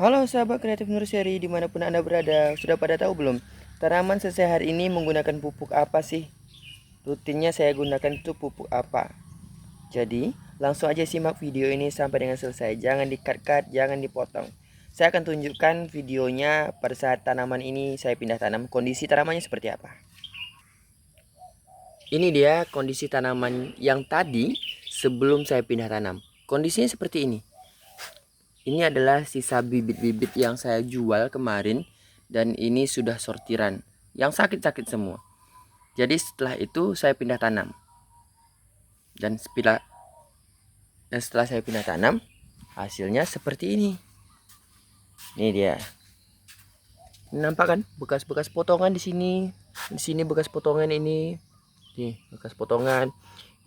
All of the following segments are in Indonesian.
Halo sahabat kreatif nursery dimanapun anda berada, sudah pada tahu belum tanaman saya hari ini menggunakan pupuk apa sih? Rutinnya saya gunakan itu pupuk apa? Jadi langsung aja simak video ini sampai dengan selesai. Jangan di-cut, jangan dipotong. Saya akan tunjukkan videonya pada saat tanaman ini saya pindah tanam. Kondisi tanamannya seperti apa? Ini dia kondisi tanaman yang tadi sebelum saya pindah tanam. Kondisinya seperti ini. Ini adalah sisa bibit-bibit yang saya jual kemarin, dan ini sudah sortiran yang sakit-sakit semua. Jadi setelah itu saya pindah tanam. Dan setelah saya pindah tanam, hasilnya seperti ini. Ini dia. Ini nampak kan bekas-bekas potongan di sini. Di sini bekas potongan ini. Nih, bekas potongan.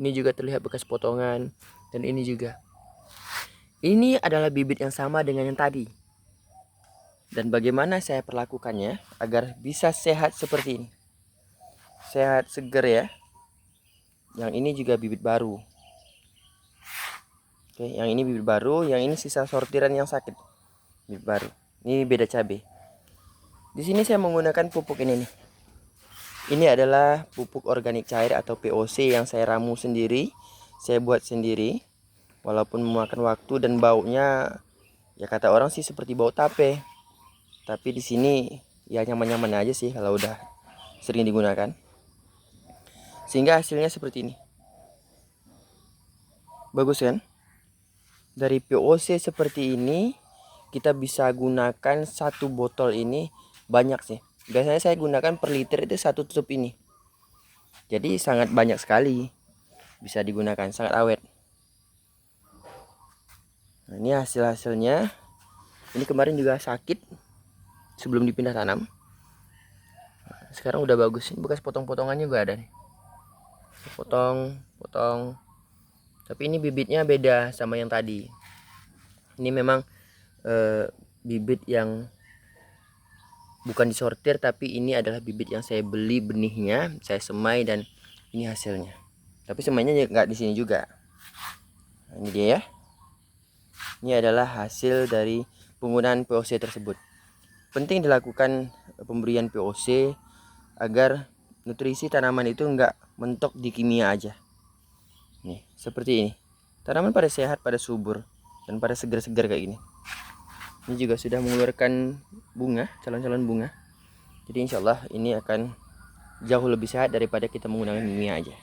Ini juga terlihat bekas potongan, dan ini juga. Ini adalah bibit yang sama dengan yang tadi. Dan bagaimana saya perlakukannya agar bisa sehat seperti ini. Sehat, seger ya. Yang ini juga bibit baru. Oke, yang ini bibit baru, yang ini sisa sortiran yang sakit. Bibit baru. Ini beda cabai. Di sini saya menggunakan pupuk ini nih. Ini adalah pupuk organik cair atau POC yang saya ramu sendiri. Saya buat sendiri. Walaupun memakan waktu dan baunya, ya kata orang sih seperti bau tape. Tapi di sini ya nyaman-nyaman aja sih kalau udah sering digunakan. Sehingga hasilnya seperti ini. Bagus kan? Dari POC seperti ini kita bisa gunakan satu botol ini banyak sih. Biasanya saya gunakan per liter itu satu tutup ini. Jadi sangat banyak sekali bisa digunakan, sangat awet. Nah, ini hasilnya. Ini kemarin juga sakit sebelum dipindah tanam. Sekarang udah bagus. Ini bekas potong-potongannya juga ada nih. Potong. Tapi ini bibitnya beda sama yang tadi. Ini memang bibit yang bukan disortir, tapi ini adalah bibit yang saya beli benihnya, saya semai, dan ini hasilnya. Tapi semainya nggak di sini juga. Nah, ini dia ya. Ini adalah hasil dari penggunaan POC tersebut. Penting dilakukan pemberian POC agar nutrisi tanaman itu nggak mentok di kimia aja. Nih, seperti ini. Tanaman pada sehat, pada subur, dan pada segar-segar kayak gini. Ini juga sudah mengeluarkan bunga, calon-calon bunga. Jadi insya Allah ini akan jauh lebih sehat daripada kita menggunakan kimia aja.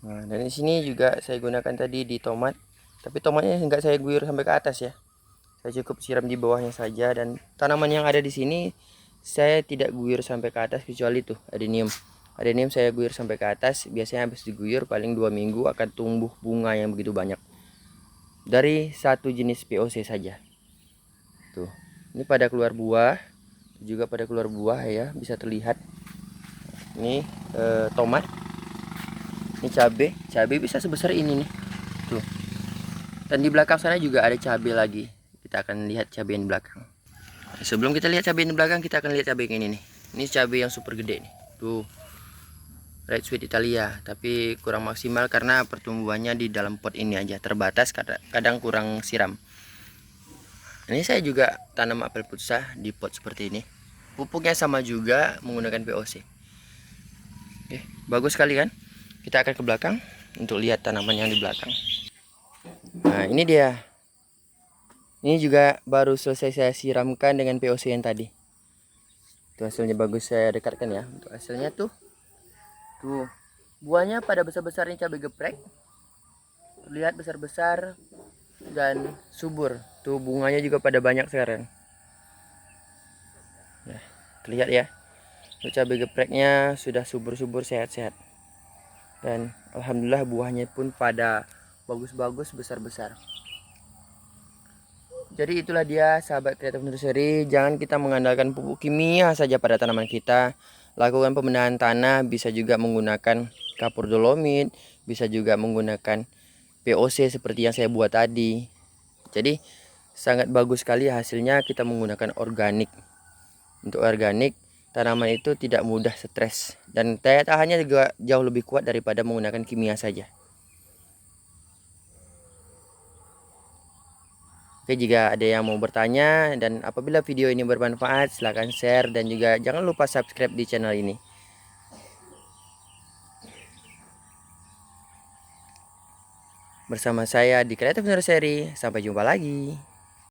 Nah, dan di sini juga saya gunakan tadi di tomat. Tapi tomatnya nggak saya guyur sampai ke atas ya. Saya cukup siram di bawahnya saja, dan tanaman yang ada di sini saya tidak guyur sampai ke atas kecuali tuh adenium. Adenium saya guyur sampai ke atas. Biasanya habis diguyur paling 2 minggu akan tumbuh bunga yang begitu banyak. Dari satu jenis POC saja. Tuh. Ini pada keluar buah, juga pada keluar buah ya, bisa terlihat. Ini tomat. Ini cabai bisa sebesar ini nih. Tuh. Dan di belakang sana juga ada cabai lagi. Kita akan lihat cabai di belakang. Sebelum kita lihat cabai di belakang, kita akan lihat cabai ini nih. Ini cabai yang super gede nih. Tuh. Red Sweet Italia, tapi kurang maksimal karena pertumbuhannya di dalam pot ini aja, terbatas, kadang kurang siram. Ini saya juga tanam apel putsa di pot seperti ini. Pupuknya sama juga menggunakan POC. Oke, bagus sekali kan? Kita akan ke belakang untuk lihat tanaman yang di belakang. Nah, ini dia. Ini juga baru selesai saya siramkan dengan POC yang tadi. Itu hasilnya bagus, saya dekatkan ya. Untuk hasilnya tuh buahnya pada besar-besarnya cabai geprek. Terlihat besar-besar dan subur. Tuh bunganya juga pada banyak sekarang. Nah, terlihat ya. Untuk cabai gepreknya sudah subur-subur, sehat-sehat. Dan alhamdulillah buahnya pun pada bagus-bagus, besar-besar. Jadi itulah dia sahabat kreatif nursery, jangan kita mengandalkan pupuk kimia saja pada tanaman kita. Lakukan pembenahan tanah, bisa juga menggunakan kapur dolomit, bisa juga menggunakan POC seperti yang saya buat tadi. Jadi sangat bagus sekali hasilnya kita menggunakan organik. Untuk organik, tanaman itu tidak mudah stres dan daya tahannya juga jauh lebih kuat daripada menggunakan kimia saja. Oke, jika ada yang mau bertanya dan apabila video ini bermanfaat, silahkan share dan juga jangan lupa subscribe di channel ini. Bersama saya di Creative Nursery, sampai jumpa lagi.